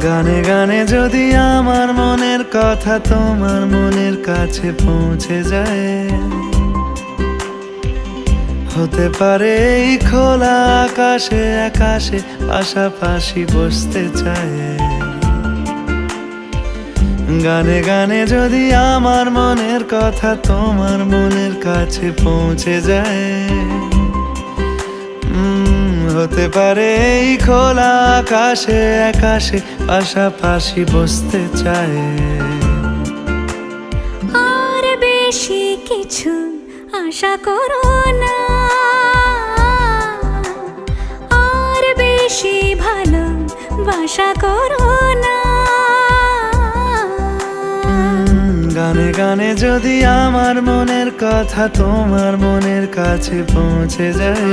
গানে গানে যদি আমার মনের কথা তোমার মনের কাছে পৌঁছে যায়, হতে পারে এই খোলা আকাশে আকাশে পাশাপাশি বসতে চায়। গানে গানে যদি আমার মনের কথা তোমার মনের কাছে পৌঁছে যায়, হতে পারে এই খোলা আকাশে আকাশে পাশাপাশি বসতে চায়। আর বেশি কিছু আশা করো না, আর বেশি ভালোবাসা করো না। গানে গানে যদি আমার মনের কথা তোমার মনের কাছে পৌঁছে যায়,